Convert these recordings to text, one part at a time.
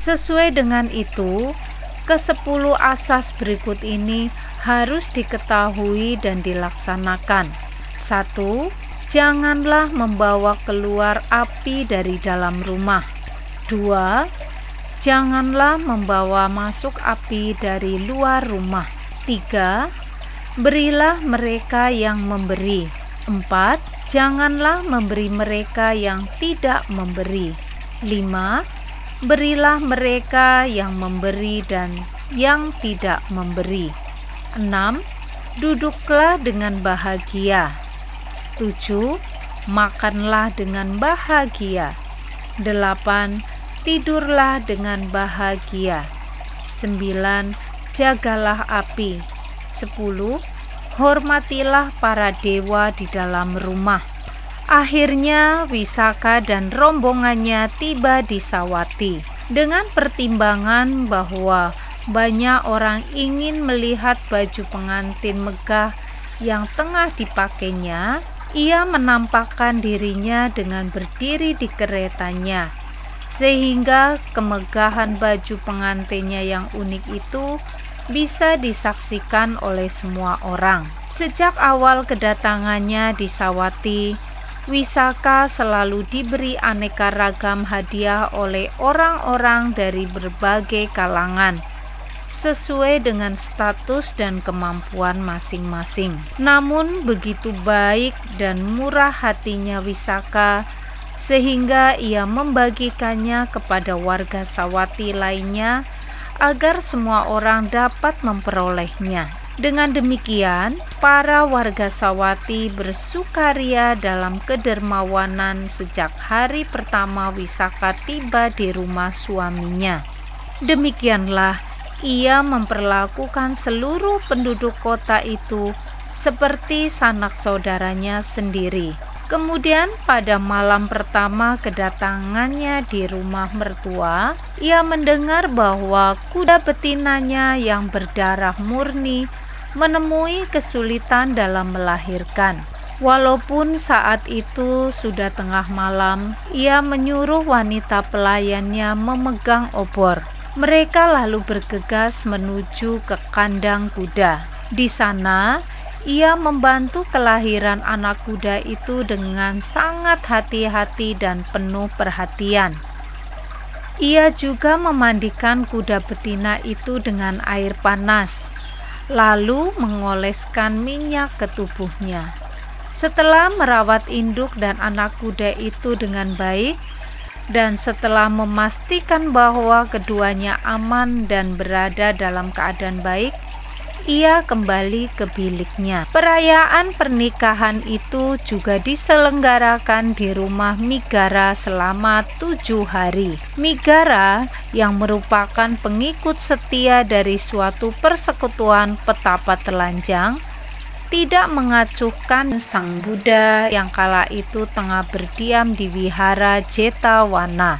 Sesuai dengan itu, ke-10 asas berikut ini harus diketahui dan dilaksanakan. 1. Janganlah membawa keluar api dari dalam rumah. 2. Janganlah membawa masuk api dari luar rumah. 3. Berilah mereka yang memberi. 4. Janganlah memberi mereka yang tidak memberi. 5. Berilah mereka yang memberi dan yang tidak memberi. 6. Duduklah dengan bahagia. 7. Makanlah dengan bahagia. 8. Tidurlah dengan bahagia. 9. Jagalah api. 10. Hormatilah para dewa di dalam rumah. Akhirnya Wisaka dan rombongannya tiba di Sawati. Dengan pertimbangan bahwa banyak orang ingin melihat baju pengantin megah yang tengah dipakainya, ia menampakkan dirinya dengan berdiri di keretanya, sehingga kemegahan baju pengantinnya yang unik itu bisa disaksikan oleh semua orang. Sejak awal kedatangannya di Sawati, Wisaka selalu diberi aneka ragam hadiah oleh orang-orang dari berbagai kalangan, sesuai dengan status dan kemampuan masing-masing. Namun begitu baik dan murah hatinya Wisaka, sehingga ia membagikannya kepada warga Sawati lainnya agar semua orang dapat memperolehnya. Dengan demikian, para warga Sawati bersukaria dalam kedermawanan sejak hari pertama Wisaka tiba di rumah suaminya. Demikianlah ia memperlakukan seluruh penduduk kota itu seperti sanak saudaranya sendiri. Kemudian pada malam pertama kedatangannya di rumah mertua, ia mendengar bahwa kuda betinanya yang berdarah murni menemui kesulitan dalam melahirkan. Walaupun saat itu sudah tengah malam, ia menyuruh wanita pelayannya memegang obor. Mereka lalu bergegas menuju ke kandang kuda. Di sana, ia membantu kelahiran anak kuda itu dengan sangat hati-hati dan penuh perhatian. Ia juga memandikan kuda betina itu dengan air panas, lalu mengoleskan minyak ke tubuhnya. Setelah merawat induk dan anak kuda itu dengan baik, dan setelah memastikan bahwa keduanya aman dan berada dalam keadaan baik, ia kembali ke biliknya. Perayaan pernikahan itu juga diselenggarakan di rumah Migara selama 7 hari. Migara yang merupakan pengikut setia dari suatu persekutuan petapa telanjang tidak mengacuhkan Sang Buddha yang kala itu tengah berdiam di wihara Jetawana.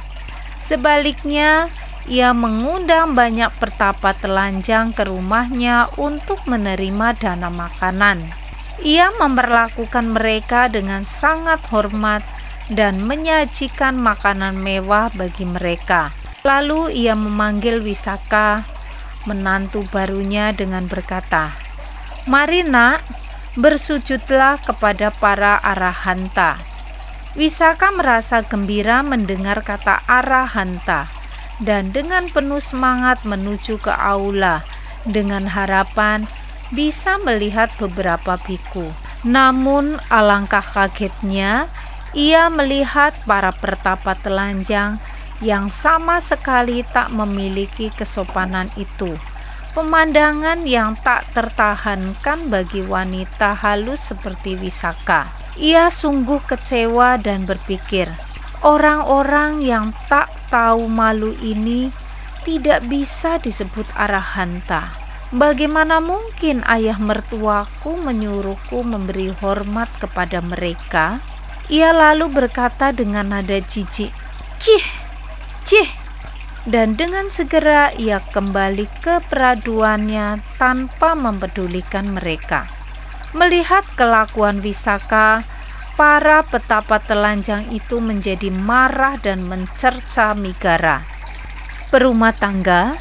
Sebaliknya, ia mengundang banyak petapa telanjang ke rumahnya untuk menerima dana makanan. Ia memperlakukan mereka dengan sangat hormat dan menyajikan makanan mewah bagi mereka. Lalu ia memanggil Wisaka, menantu barunya, dengan berkata, "Mari nak, bersujudlah kepada para arahanta." Wisaka merasa gembira mendengar kata arahanta, dan dengan penuh semangat menuju ke aula dengan harapan bisa melihat beberapa biku. Namun alangkah kagetnya ia melihat para pertapa telanjang yang sama sekali tak memiliki kesopanan itu. Pemandangan yang tak tertahankan bagi wanita halus seperti Wisaka. Ia sungguh kecewa dan berpikir, orang-orang yang tak tahu malu ini tidak bisa disebut arahanta. Bagaimana mungkin ayah mertuaku menyuruhku memberi hormat kepada mereka? Ia lalu berkata dengan nada jijik, "Cih, cih." Dan dengan segera ia kembali ke peraduannya tanpa mempedulikan mereka. Melihat kelakuan Wisaka, para petapa telanjang itu menjadi marah dan mencerca Migara. berumah tangga?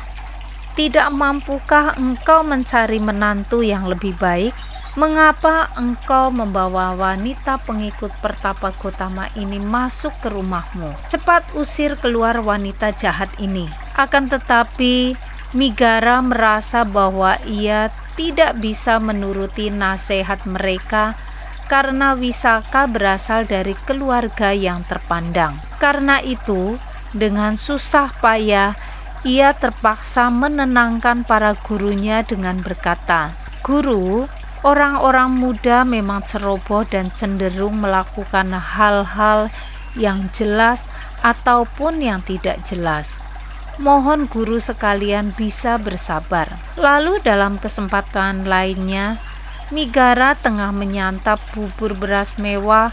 Tidak mampukah engkau mencari menantu yang lebih baik? Mengapa engkau membawa wanita pengikut pertapa Gotama ini masuk ke rumahmu? Cepat usir keluar wanita jahat ini. Akan tetapi Migara merasa bahwa ia tidak bisa menuruti nasihat mereka karena Wisaka berasal dari keluarga yang terpandang. Karena itu, dengan susah payah ia terpaksa menenangkan para gurunya dengan berkata, "Guru, orang-orang muda memang ceroboh dan cenderung melakukan hal-hal yang jelas ataupun yang tidak jelas. Mohon guru sekalian bisa bersabar." Lalu dalam kesempatan lainnya, Migara tengah menyantap bubur beras mewah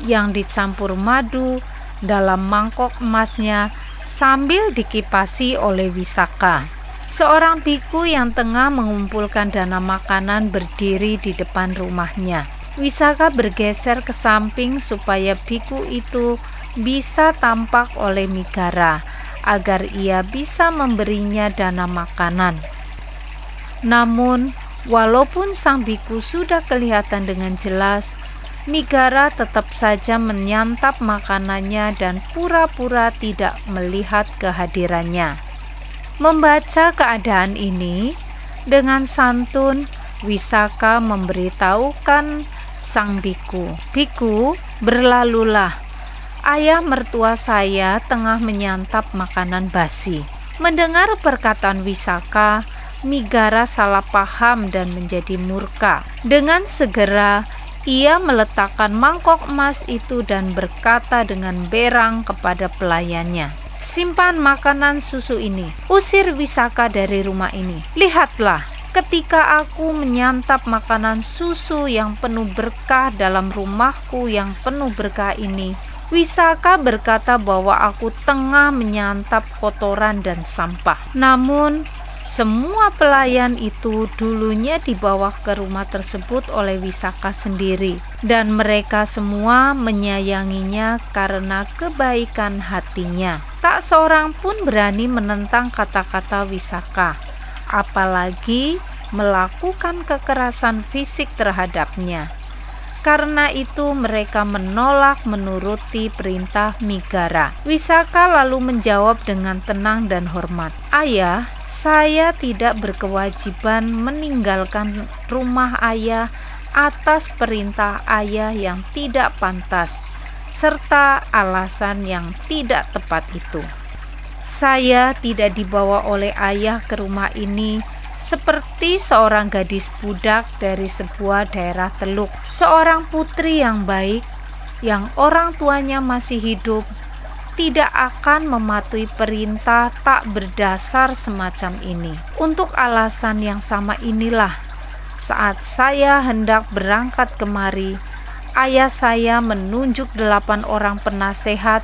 yang dicampur madu dalam mangkok emasnya sambil dikipasi oleh Wisaka. Seorang biku yang tengah mengumpulkan dana makanan berdiri di depan rumahnya. Wisaka bergeser ke samping supaya biku itu bisa tampak oleh Migara agar ia bisa memberinya dana makanan. Namun, walaupun sang biku sudah kelihatan dengan jelas, Migara tetap saja menyantap makanannya dan pura-pura tidak melihat kehadirannya. Membaca keadaan ini, dengan santun Wisaka memberitahukan sang biku, "Biku, berlalulah. Ayah mertua saya tengah menyantap makanan basi." Mendengar perkataan Wisaka, Migara salah paham dan menjadi murka. Dengan segera ia meletakkan mangkok emas itu dan berkata dengan berang kepada pelayannya, "Simpan makanan susu ini. Usir Wisaka dari rumah ini. Lihatlah, ketika aku menyantap makanan susu yang penuh berkah dalam rumahku yang penuh berkah ini, Wisaka berkata bahwa aku tengah menyantap kotoran dan sampah." Namun, semua pelayan itu dulunya dibawa ke rumah tersebut oleh Wisaka sendiri, dan mereka semua menyayanginya karena kebaikan hatinya. Tak seorang pun berani menentang kata-kata Wisaka, apalagi melakukan kekerasan fisik terhadapnya. Karena itu mereka menolak menuruti perintah Migara. Wisaka lalu menjawab dengan tenang dan hormat, "Ayah, saya tidak berkewajiban meninggalkan rumah ayah atas perintah ayah yang tidak pantas serta alasan yang tidak tepat itu. Saya tidak dibawa oleh ayah ke rumah ini seperti seorang gadis budak dari sebuah daerah teluk, seorang putri yang baik, yang orang tuanya masih hidup, tidak akan mematuhi perintah tak berdasar semacam ini. Untuk alasan yang sama inilah, saat saya hendak berangkat kemari, ayah saya menunjuk 8 orang penasehat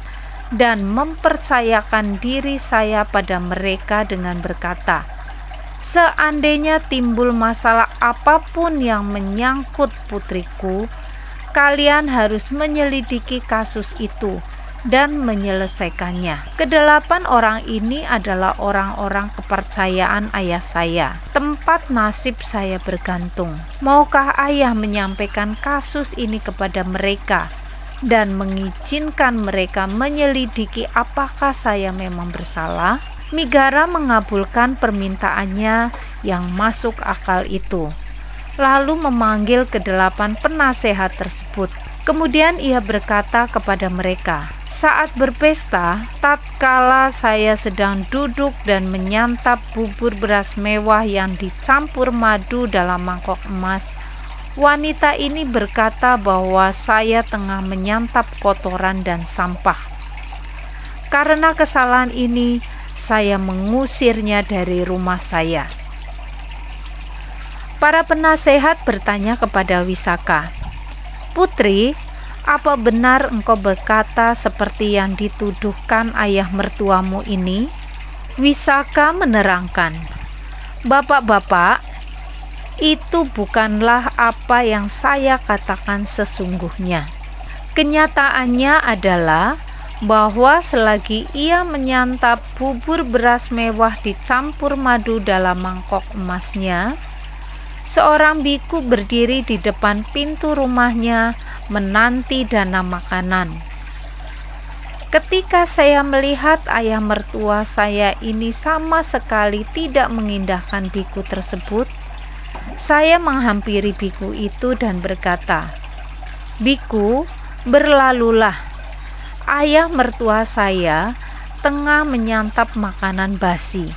dan mempercayakan diri saya pada mereka dengan berkata, seandainya timbul masalah apapun yang menyangkut putriku, kalian harus menyelidiki kasus itu dan menyelesaikannya. Ke-8 orang ini adalah orang-orang kepercayaan ayah saya, tempat nasib saya bergantung. Maukah ayah menyampaikan kasus ini kepada mereka dan mengizinkan mereka menyelidiki apakah saya memang bersalah? Migara mengabulkan permintaannya yang masuk akal itu, lalu memanggil ke-8 penasehat tersebut. Kemudian ia berkata kepada mereka, saat berpesta, tatkala saya sedang duduk dan menyantap bubur beras mewah yang dicampur madu dalam mangkok emas, wanita ini berkata bahwa saya tengah menyantap kotoran dan sampah. Karena kesalahan ini, saya mengusirnya dari rumah saya. Para penasehat bertanya kepada Wisaka, "Putri, apa benar engkau berkata seperti yang dituduhkan ayah mertuamu ini?" Wisaka menerangkan, "Bapak-bapak, itu bukanlah apa yang saya katakan sesungguhnya. Kenyataannya adalah bahwa selagi ia menyantap bubur beras mewah dicampur madu dalam mangkok emasnya, seorang biku berdiri di depan pintu rumahnya menanti dana makanan. Ketika saya melihat ayah mertua saya ini sama sekali tidak mengindahkan biku tersebut, saya menghampiri biku itu dan berkata, "Biku, berlalulah. Ayah mertua saya tengah menyantap makanan basi."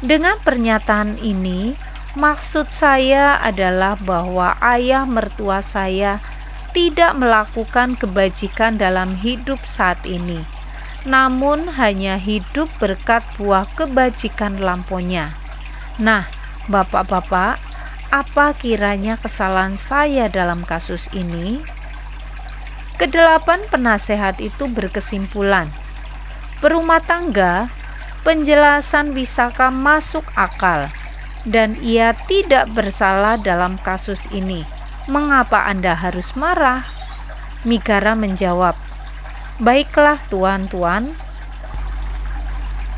Dengan pernyataan ini, maksud saya adalah bahwa ayah mertua saya tidak melakukan kebajikan dalam hidup saat ini, namun hanya hidup berkat buah kebajikan lampaunya. Nah, Bapak-bapak, apa kiranya kesalahan saya dalam kasus ini? Kedelapan penasehat itu berkesimpulan, berumah tangga, penjelasan Wisaka masuk akal, dan ia tidak bersalah dalam kasus ini. Mengapa Anda harus marah? Migara menjawab, "Baiklah tuan-tuan."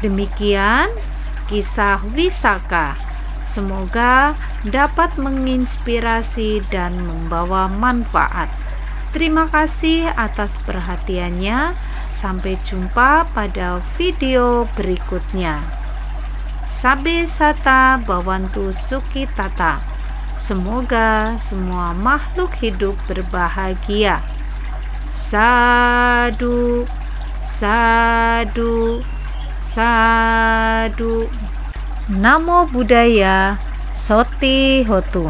Demikian kisah Wisaka. Semoga dapat menginspirasi dan membawa manfaat. Terima kasih atas perhatiannya. Sampai jumpa pada video berikutnya. Sabe sata bawantu suki tata. Semoga semua makhluk hidup berbahagia. Sadu, sadu, sadu. Namo Buddhaya, Soti Hotu.